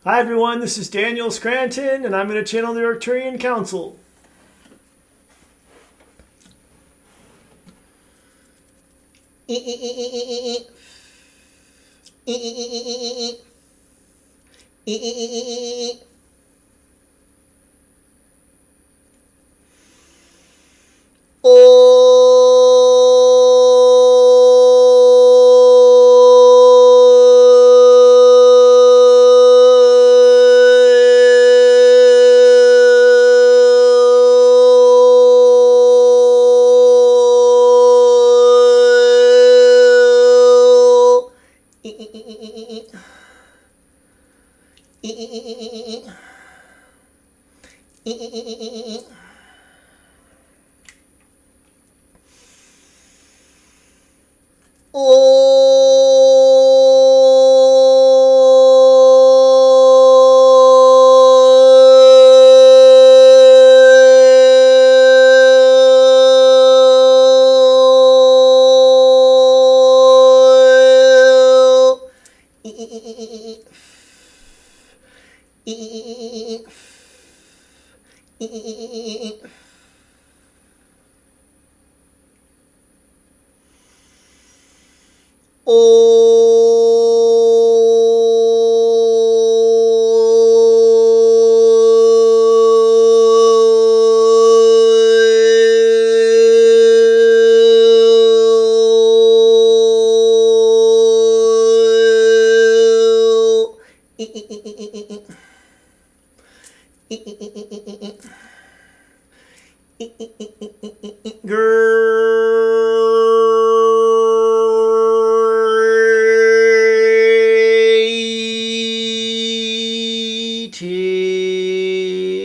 Hi everyone, this is Daniel Scranton, and I'm going to channel the Arcturian Council.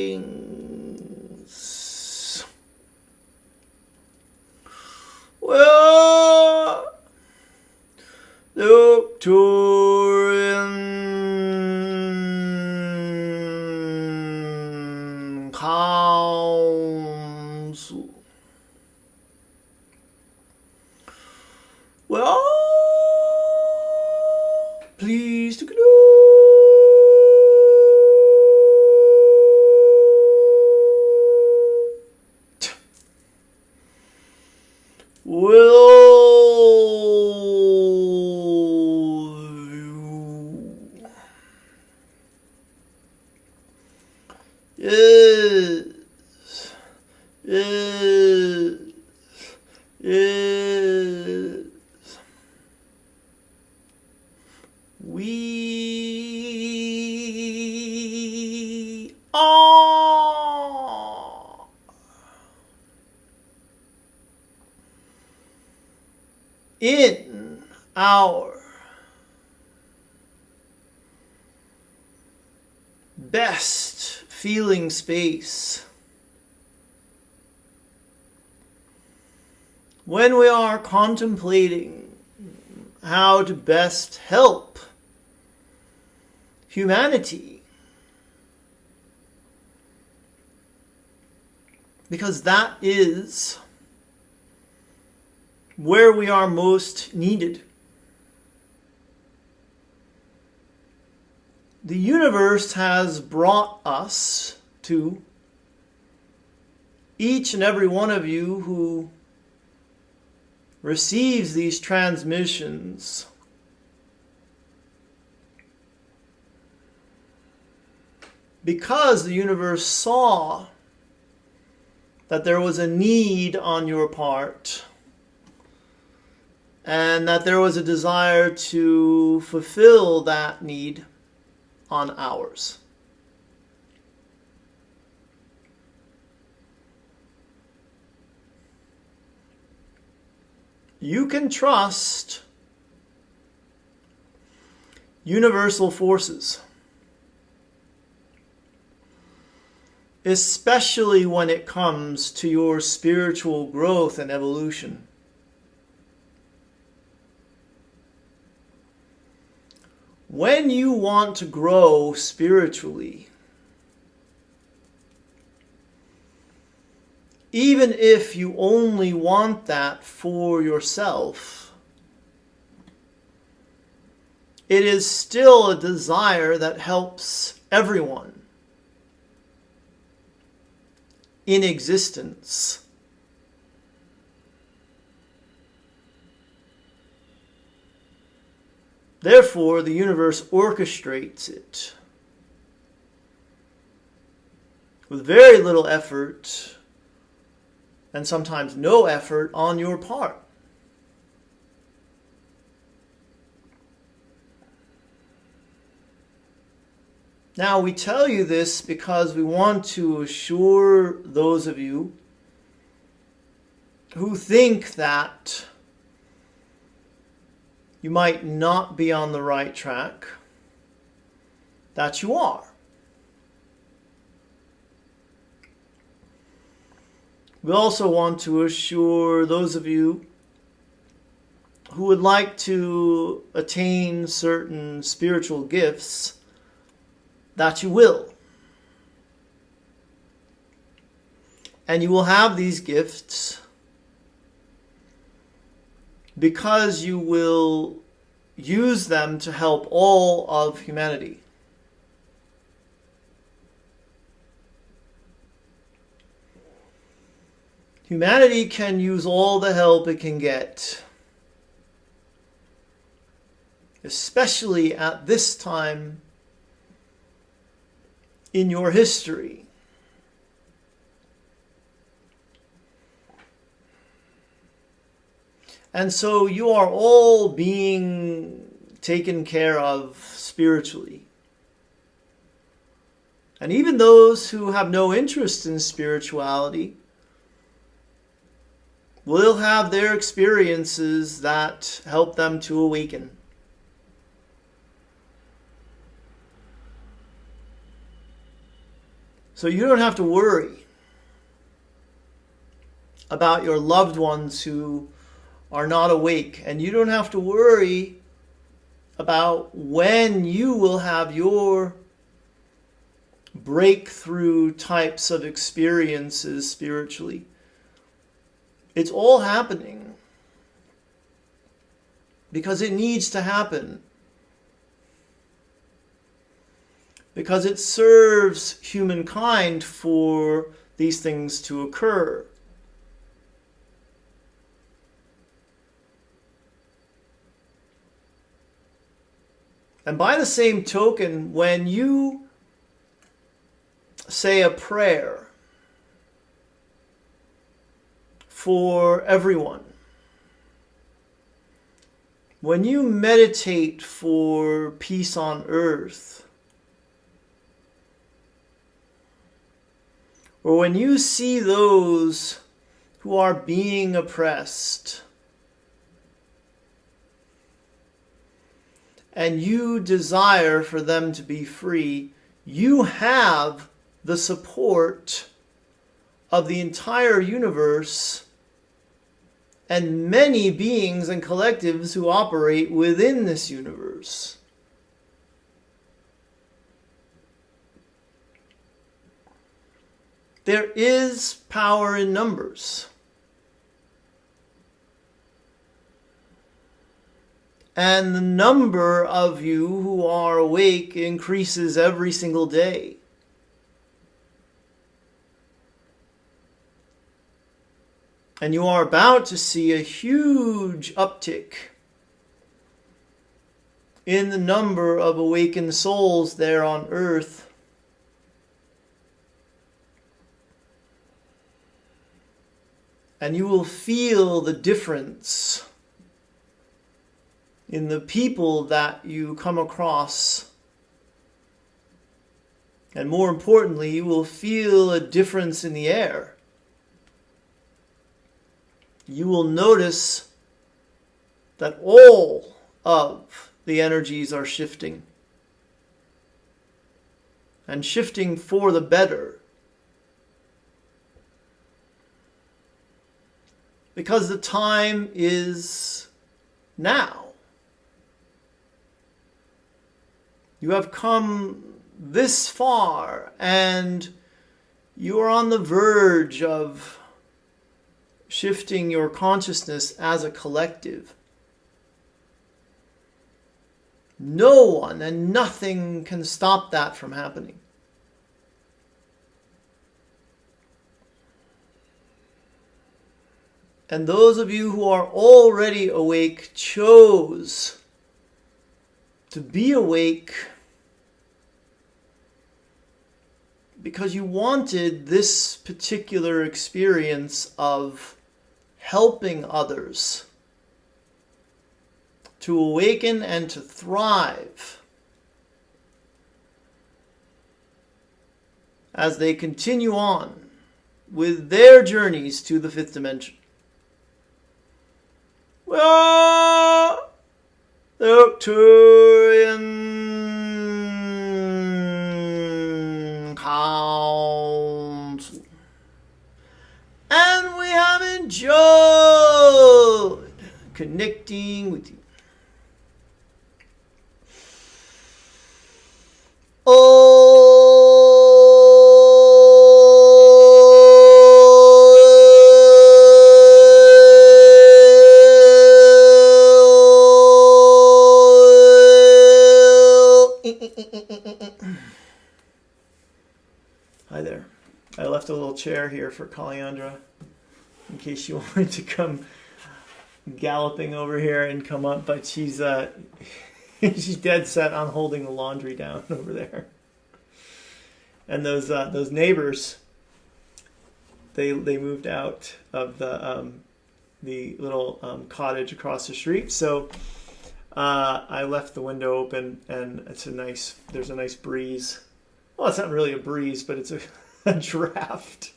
Greetings. Well, the Arcturian Council. Well, pleased to conclude. Yes. We are in our best feeling space when we are contemplating how to best help humanity, because that is where we are most needed. The universe has brought us to each and every one of you who receives these transmissions because the universe saw that there was a need on your part and that there was a desire to fulfill that need on ours. You can trust universal forces, especially when it comes to your spiritual growth and evolution. When you want to grow spiritually, even if you only want that for yourself, it is still a desire that helps everyone in existence. Therefore, the universe orchestrates it with very little effort, and sometimes no effort on your part. Now, we tell you this because we want to assure those of you who think that you might not be on the right track, that you are. We also want to assure those of you who would like to attain certain spiritual gifts that you will. And you will have these gifts because you will use them to help all of humanity. Humanity can use all the help it can get, especially at this time in your history. And so you are all being taken care of spiritually. And even those who have no interest in spirituality will have their experiences that help them to awaken. So you don't have to worry about your loved ones who are not awake. And you don't have to worry about when you will have your breakthrough types of experiences spiritually. It's all happening because it needs to happen. Because it serves humankind for these things to occur. And by the same token, when you say a prayer for everyone, when you meditate for peace on earth, or when you see those who are being oppressed, and you desire for them to be free, you have the support of the entire universe and many beings and collectives who operate within this universe. There is power in numbers. And the number of you who are awake increases every single day. And you are about to see a huge uptick in the number of awakened souls there on earth. And you will feel the difference in the people that you come across. And more importantly, you will feel a difference in the air. You will notice that all of the energies are shifting. And shifting for the better. Because the time is now. You have come this far and you are on the verge of shifting your consciousness as a collective. No one and nothing can stop that from happening. And those of you who are already awake chose to be awake because you wanted this particular experience of helping others to awaken and to thrive as they continue on with their journeys to the fifth dimension. Well, the Arcturian Council. And we have enjoyed connecting with you. Hi there. I left a little chair here for Kalyandra in case she wanted to come galloping over here and come up, but she's she's dead set on holding the laundry down over there. And those neighbors, they moved out of the little cottage across the street, so I left the window open, and there's a nice breeze. Well, it's not really a breeze, but it's a draft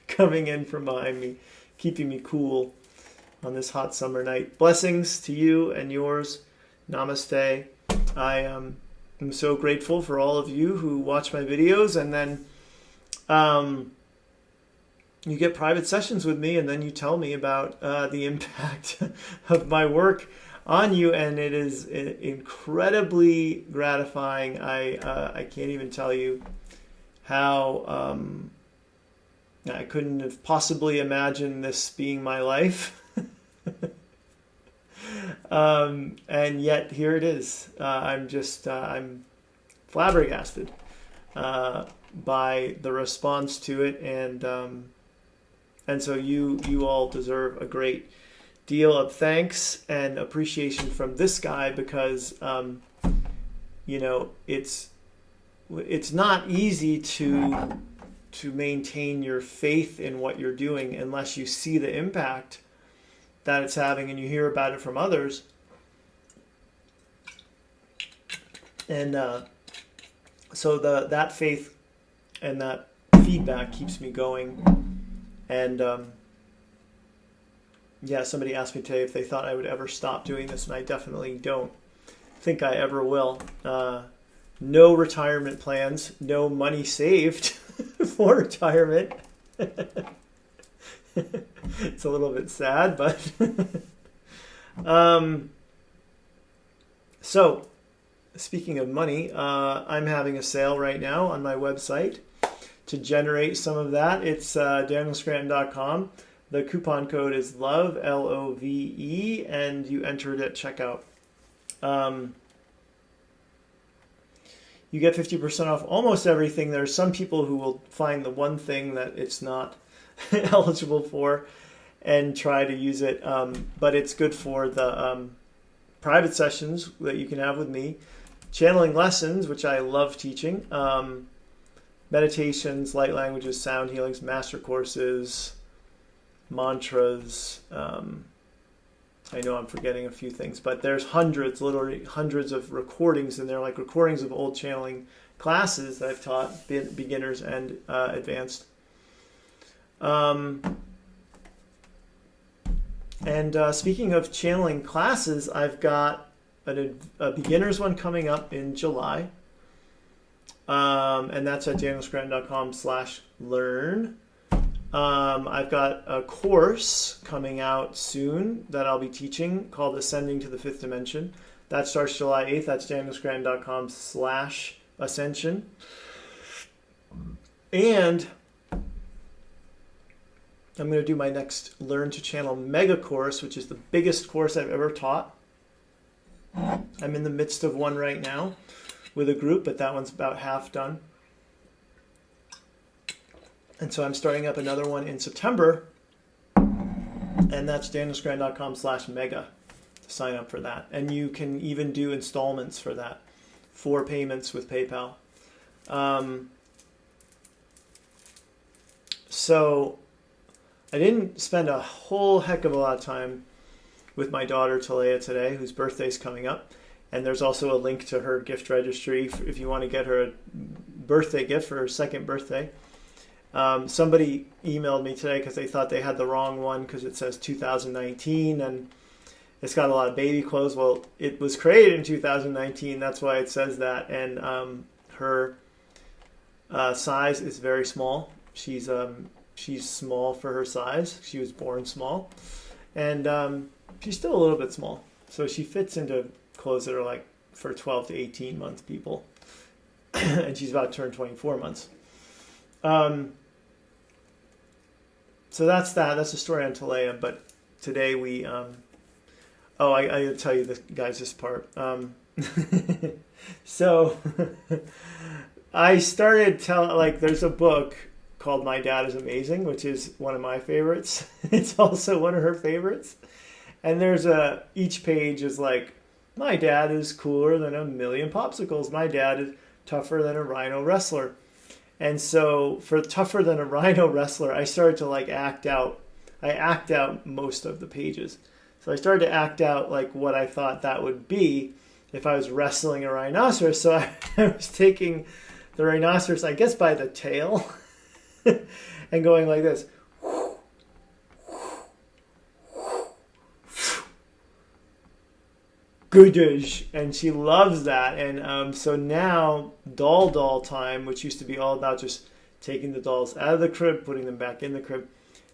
coming in from behind me, keeping me cool on this hot summer night. Blessings to you and yours. Namaste. I am so grateful for all of you who watch my videos, and then you get private sessions with me, and then you tell me about the impact of my work on you, and it is incredibly gratifying. I can't even tell you how I couldn't have possibly imagined this being my life. And yet here it is. I'm flabbergasted by the response to it, and so you all deserve a great deal of thanks and appreciation from this guy, because it's not easy to maintain your faith in what you're doing unless you see the impact that it's having and you hear about it from others. And so that faith and that feedback keeps me going. And somebody asked me today if they thought I would ever stop doing this, and I definitely don't think I ever will. No retirement plans, no money saved for retirement. It's a little bit sad, but so speaking of money, I'm having a sale right now on my website to generate some of that. It's danielscranton.com. The coupon code is LOVE, LOVE, and you enter it at checkout. You get 50% off almost everything. There's some people who will find the one thing that it's not eligible for and try to use it, but it's good for the private sessions that you can have with me, channeling lessons, which I love teaching, meditations, light languages, sound healings, master courses, mantras. I know I'm forgetting a few things, but there's literally hundreds of recordings in there, like recordings of old channeling classes that I've taught, beginners and advanced. Speaking of channeling classes, I've got a beginner's one coming up in July. And that's at danielscranton.com/learn. I've got a course coming out soon that I'll be teaching called Ascending to the Fifth Dimension. That starts July 8th. That's danielscranton.com/ascension. And I'm going to do my next Learn to Channel Mega course, which is the biggest course I've ever taught. I'm in the midst of one right now with a group, but that one's about half done. And so I'm starting up another one in September, and that's danielscranton.com/mega to sign up for that. And you can even do installments for that, 4 payments with PayPal. So I didn't spend a whole heck of a lot of time with my daughter Talea today, whose birthday's coming up. And there's also a link to her gift registry if you want to get her a birthday gift for her 2nd birthday. Somebody emailed me today because they thought they had the wrong one because it says 2019 and it's got a lot of baby clothes. Well, it was created in 2019. That's why it says that. And her size is very small. She's small for her size. She was born small. And she's still a little bit small. So she fits into clothes that are like for 12 to 18 month people. And she's about to turn 24 months. So that's that. That's the story on Talea. But today we... I gotta tell you this part. So I started there's a book called My Dad is Amazing, which is one of my favorites. It's also one of her favorites. And there's each page is like, my dad is cooler than a million popsicles. My dad is tougher than a rhino wrestler. And so for tougher than a rhino wrestler, I started to act out. I act out most of the pages. So I started to act out like what I thought that would be if I was wrestling a rhinoceros. So I was taking the rhinoceros, I guess, by the tail and going like this. Goodish. And she loves that. And so now doll time, which used to be all about just taking the dolls out of the crib, putting them back in the crib.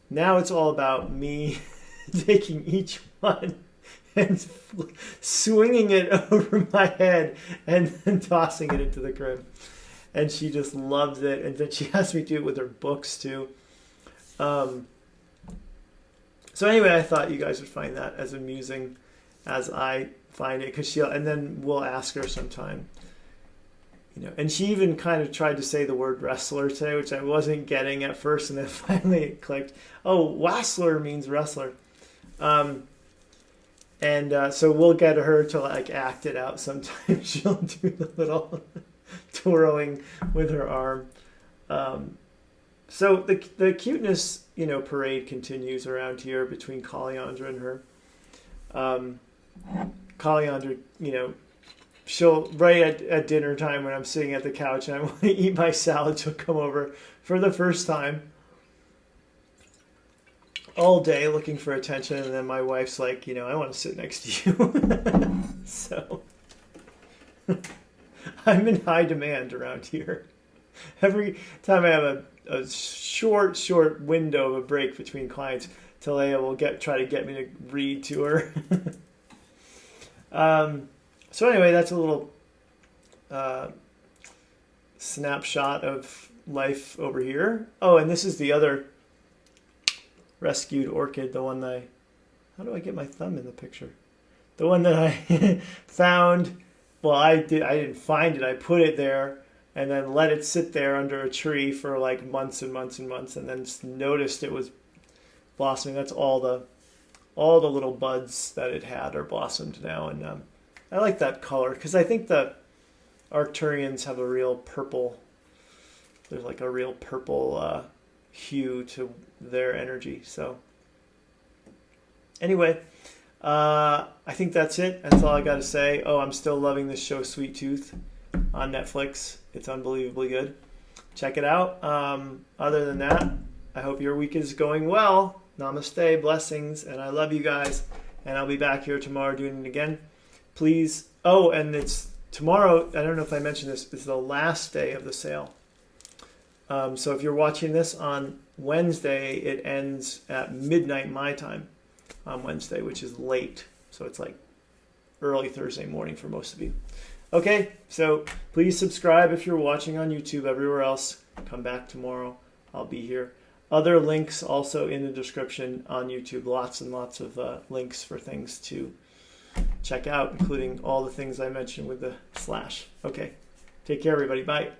Now it's all about me taking each one and swinging it over my head and then tossing it into the crib. And she just loves it. And then she has me do it with her books too. So anyway, I thought you guys would find that as amusing as I find it, and then we'll ask her sometime. And she even kind of tried to say the word wrestler today, which I wasn't getting at first, and then finally it clicked. Oh, wassler means wrestler. So we'll get her to act it out sometime. She'll do the little twirling with her arm. So the cuteness, parade continues around here between Kaliandra and her. Kaliandra, she'll, right at dinner time when I'm sitting at the couch and I want to eat my salad, she'll come over for the first time all day looking for attention. And then my wife's like, I want to sit next to you. So I'm in high demand around here. Every time I have a short window of a break between clients, Talea will try to get me to read to her. So anyway, that's a little snapshot of life over here. Oh, and this is the other rescued orchid, the one that how do I get my thumb in the picture? The one that I found. Well, I didn't find it. I put it there and then let it sit there under a tree for months and months and months, and then just noticed it was blossoming. That's all the little buds that it had are blossomed now, and I like that color because I think the Arcturians have a real purple. There's a real purple hue to their energy. So anyway, I think that's it. That's all I got to say. Oh, I'm still loving this show, Sweet Tooth, on Netflix. It's unbelievably good. Check it out. Other than that, I hope your week is going well. Namaste, blessings, and I love you guys. And I'll be back here tomorrow doing it again. Please. Oh, and it's tomorrow. I don't know if I mentioned this. It's the last day of the sale. So if you're watching this on Wednesday, it ends at midnight my time on Wednesday, which is late. So it's early Thursday morning for most of you. Okay, so please subscribe if you're watching on YouTube. Everywhere else, come back tomorrow. I'll be here. Other links also in the description on YouTube. Lots and lots of links for things to check out, including all the things I mentioned with the slash. Okay, take care, everybody. Bye.